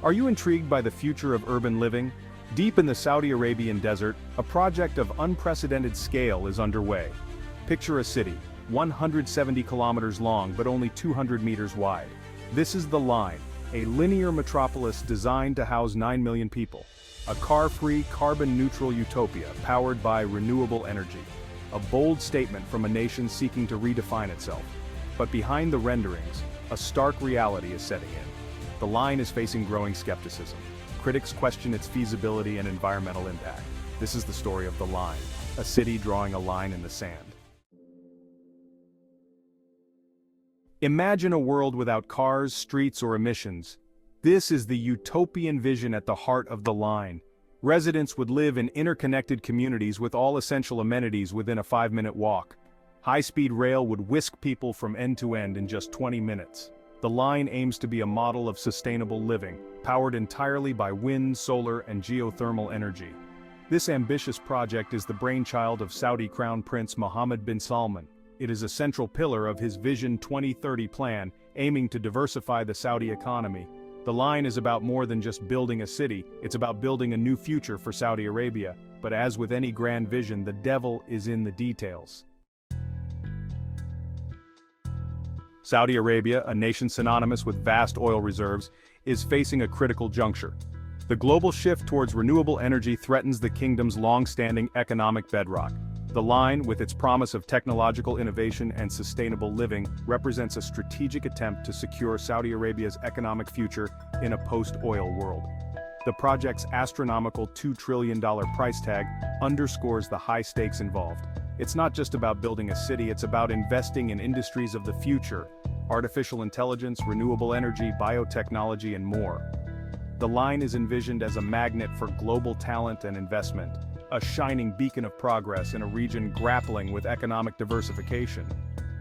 Are you intrigued by the future of urban living? Deep in the Saudi Arabian desert, a project of unprecedented scale is underway. Picture a city, 170 kilometers long but only 200 meters wide. This is the Line, a linear metropolis designed to house 9 million people. A car-free, carbon-neutral utopia powered by renewable energy. A bold statement from a nation seeking to redefine itself. But behind the renderings, a stark reality is setting in. The Line is facing growing skepticism. Critics question its feasibility and environmental impact. This is the story of the Line, a city drawing a line in the sand. Imagine a world without cars, streets, or emissions. This is the utopian vision at the heart of the Line. Residents would live in interconnected communities with all essential amenities within a 5-minute walk. High-speed rail would whisk people from end to end in just 20 minutes. The Line aims to be a model of sustainable living, powered entirely by wind, solar, and geothermal energy. This ambitious project is the brainchild of Saudi Crown Prince Mohammed bin Salman. It is a central pillar of his Vision 2030 plan, aiming to diversify the Saudi economy. The Line is about more than just building a city, it's about building a new future for Saudi Arabia. But as with any grand vision, the devil is in the details. Saudi Arabia, a nation synonymous with vast oil reserves, is facing a critical juncture. The global shift towards renewable energy threatens the kingdom's long-standing economic bedrock. The Line, with its promise of technological innovation and sustainable living, represents a strategic attempt to secure Saudi Arabia's economic future in a post-oil world. The project's astronomical $2 trillion price tag underscores the high stakes involved. It's not just about building a city, it's about investing in industries of the future: artificial intelligence, renewable energy, biotechnology, and more. The Line is envisioned as a magnet for global talent and investment, a shining beacon of progress in a region grappling with economic diversification.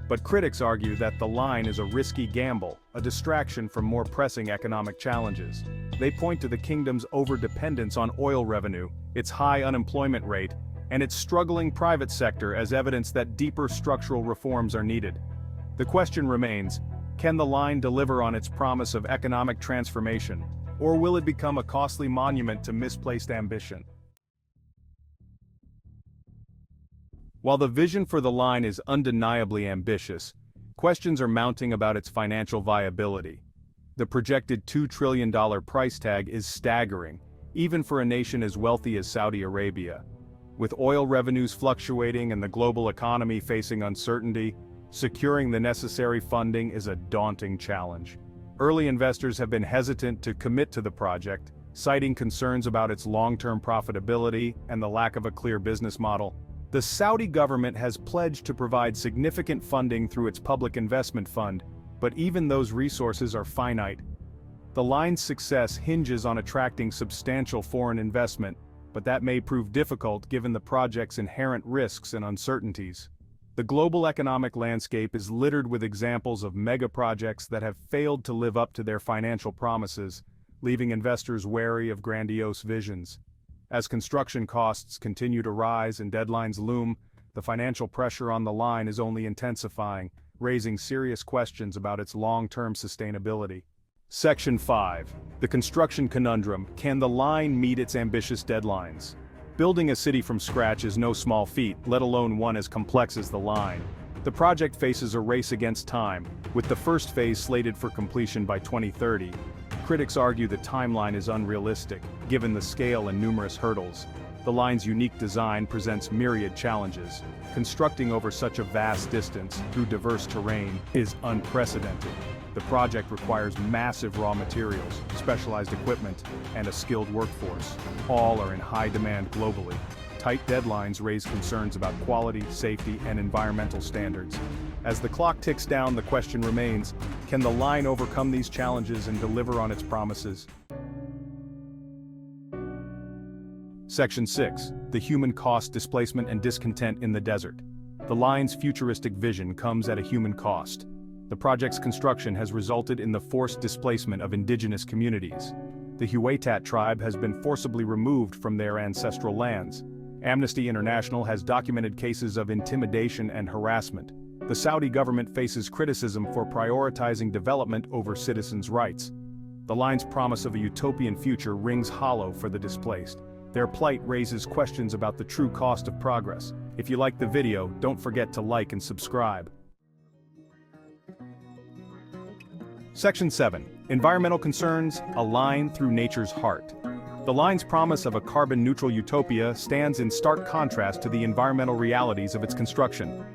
But critics argue that the Line is a risky gamble, a distraction from more pressing economic challenges. They point to the kingdom's overdependence on oil revenue, its high unemployment rate, and its struggling private sector as evidence that deeper structural reforms are needed. The question remains, can the Line deliver on its promise of economic transformation, or will it become a costly monument to misplaced ambition? While the vision for the Line is undeniably ambitious, questions are mounting about its financial viability. The projected $2 trillion price tag is staggering, even for a nation as wealthy as Saudi Arabia. With oil revenues fluctuating and the global economy facing uncertainty, securing the necessary funding is a daunting challenge. Early investors have been hesitant to commit to the project, citing concerns about its long-term profitability and the lack of a clear business model. The Saudi government has pledged to provide significant funding through its public investment fund, but even those resources are finite. The Line's success hinges on attracting substantial foreign investment, but that may prove difficult given the project's inherent risks and uncertainties. The global economic landscape is littered with examples of mega-projects that have failed to live up to their financial promises, leaving investors wary of grandiose visions. As construction costs continue to rise and deadlines loom, the financial pressure on the Line is only intensifying, raising serious questions about its long-term sustainability. Section 5. The construction conundrum: can the Line meet its ambitious deadlines? Building a city from scratch is no small feat, let alone one as complex as the Line. The project faces a race against time, with the first phase slated for completion by 2030. Critics argue the timeline is unrealistic, given the scale and numerous hurdles. The Line's unique design presents myriad challenges. Constructing over such a vast distance, through diverse terrain, is unprecedented. The project requires massive raw materials, specialized equipment, and a skilled workforce. All are in high demand globally. Tight deadlines raise concerns about quality, safety, and environmental standards. As the clock ticks down, the question remains, can the Line overcome these challenges and deliver on its promises? Section 6. The human cost, displacement, and discontent in the desert. The Line's futuristic vision comes at a human cost. The project's construction has resulted in the forced displacement of indigenous communities. The Huaytat tribe has been forcibly removed from their ancestral lands. Amnesty International has documented cases of intimidation and harassment. The Saudi government faces criticism for prioritizing development over citizens' rights. The line's promise of a utopian future rings hollow for the displaced. Their plight raises questions about the true cost of progress. If you liked the video, don't forget to like and subscribe. Section 7. Environmental concerns, a line through nature's heart. The line's promise of a carbon-neutral utopia stands in stark contrast to the environmental realities of its construction.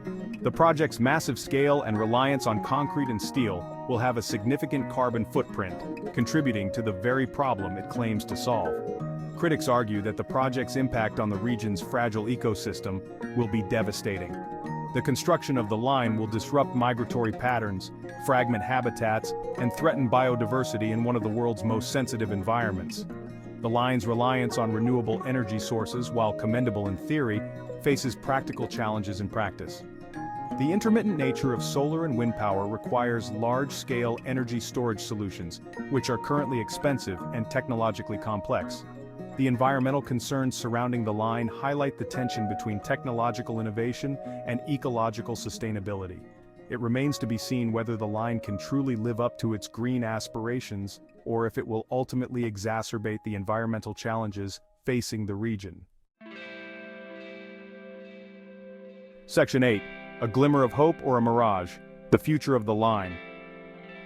The project's massive scale and reliance on concrete and steel will have a significant carbon footprint, contributing to the very problem it claims to solve. Critics argue that the project's impact on the region's fragile ecosystem will be devastating. The construction of the line will disrupt migratory patterns, fragment habitats, and threaten biodiversity in one of the world's most sensitive environments. The line's reliance on renewable energy sources, while commendable in theory, faces practical challenges in practice. The intermittent nature of solar and wind power requires large-scale energy storage solutions, which are currently expensive and technologically complex. The environmental concerns surrounding the line highlight the tension between technological innovation and ecological sustainability. It remains to be seen whether the line can truly live up to its green aspirations, or if it will ultimately exacerbate the environmental challenges facing the region. Section 8. A glimmer of hope or a mirage? The future of the line.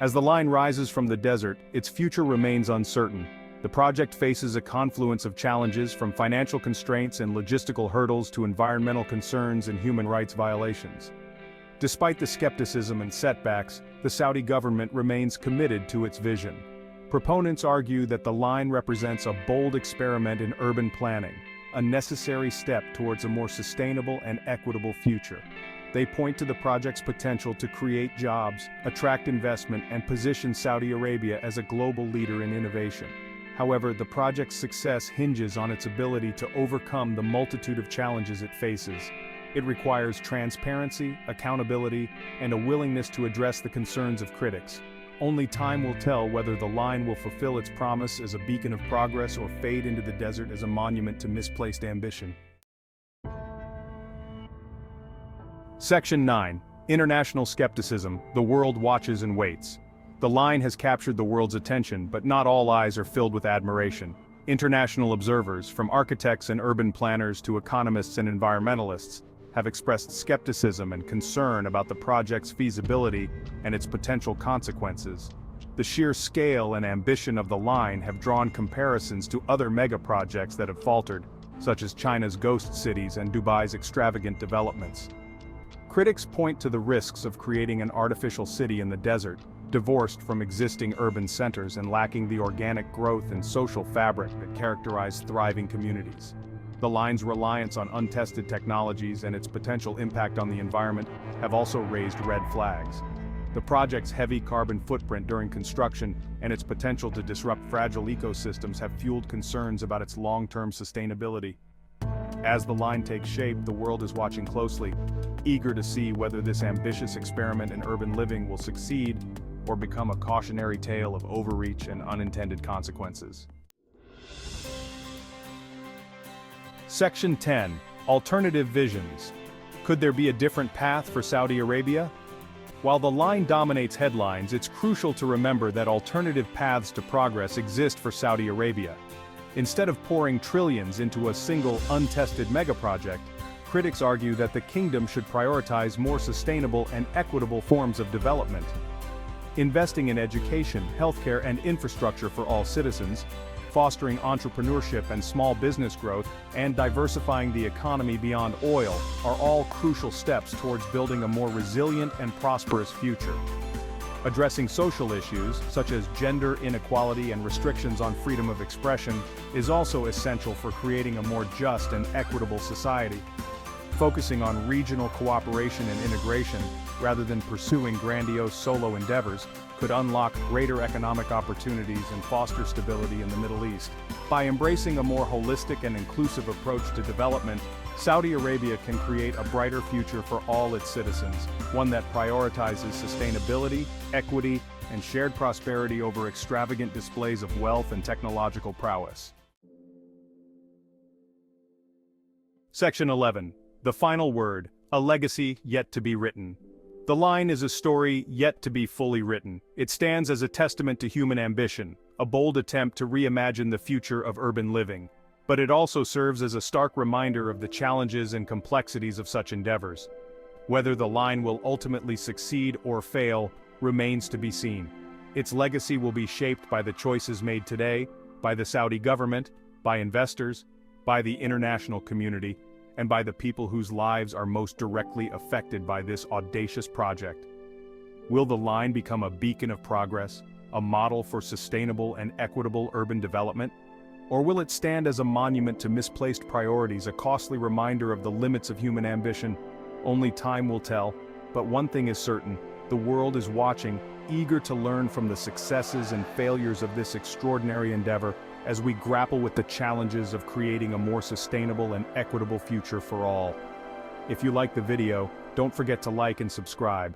As the line rises from the desert, its future remains uncertain. The project faces a confluence of challenges, from financial constraints and logistical hurdles to environmental concerns and human rights violations. Despite the skepticism and setbacks, the Saudi government remains committed to its vision. Proponents argue that the line represents a bold experiment in urban planning, a necessary step towards a more sustainable and equitable future. They point to the project's potential to create jobs, attract investment, and position Saudi Arabia as a global leader in innovation. However, the project's success hinges on its ability to overcome the multitude of challenges it faces. It requires transparency, accountability, and a willingness to address the concerns of critics. Only time will tell whether the line will fulfill its promise as a beacon of progress or fade into the desert as a monument to misplaced ambition. Section 9. International Skepticism, the world watches and waits. The line has captured the world's attention, but not all eyes are filled with admiration. International observers, from architects and urban planners to economists and environmentalists, have expressed skepticism and concern about the project's feasibility and its potential consequences. The sheer scale and ambition of the line have drawn comparisons to other mega-projects that have faltered, such as China's ghost cities and Dubai's extravagant developments. Critics point to the risks of creating an artificial city in the desert, divorced from existing urban centers and lacking the organic growth and social fabric that characterize thriving communities. The line's reliance on untested technologies and its potential impact on the environment have also raised red flags. The project's heavy carbon footprint during construction and its potential to disrupt fragile ecosystems have fueled concerns about its long-term sustainability. As the line takes shape, the world is watching closely, eager to see whether this ambitious experiment in urban living will succeed or become a cautionary tale of overreach and unintended consequences. Section 10. Alternative visions. Could there be a different path for Saudi Arabia? While the line dominates headlines, it's crucial to remember that alternative paths to progress exist for Saudi Arabia. Instead of pouring trillions into a single, untested megaproject, critics argue that the kingdom should prioritize more sustainable and equitable forms of development. Investing in education, healthcare, and infrastructure for all citizens, fostering entrepreneurship and small business growth, and diversifying the economy beyond oil are all crucial steps towards building a more resilient and prosperous future. Addressing social issues, such as gender inequality and restrictions on freedom of expression, is also essential for creating a more just and equitable society. Focusing on regional cooperation and integration, rather than pursuing grandiose solo endeavors, could unlock greater economic opportunities and foster stability in the Middle East. By embracing a more holistic and inclusive approach to development, Saudi Arabia can create a brighter future for all its citizens, one that prioritizes sustainability, equity, and shared prosperity over extravagant displays of wealth and technological prowess. Section 11. The final word, a legacy yet to be written. The line is a story yet to be fully written. It stands as a testament to human ambition, a bold attempt to reimagine the future of urban living. But it also serves as a stark reminder of the challenges and complexities of such endeavors. Whether the line will ultimately succeed or fail remains to be seen. Its legacy will be shaped by the choices made today, by the Saudi government, by investors, by the international community, and by the people whose lives are most directly affected by this audacious project. Will the line become a beacon of progress, a model for sustainable and equitable urban development? Or will it stand as a monument to misplaced priorities, a costly reminder of the limits of human ambition? Only time will tell, but one thing is certain: the world is watching, eager to learn from the successes and failures of this extraordinary endeavor as we grapple with the challenges of creating a more sustainable and equitable future for all. If you like the video, don't forget to like and subscribe.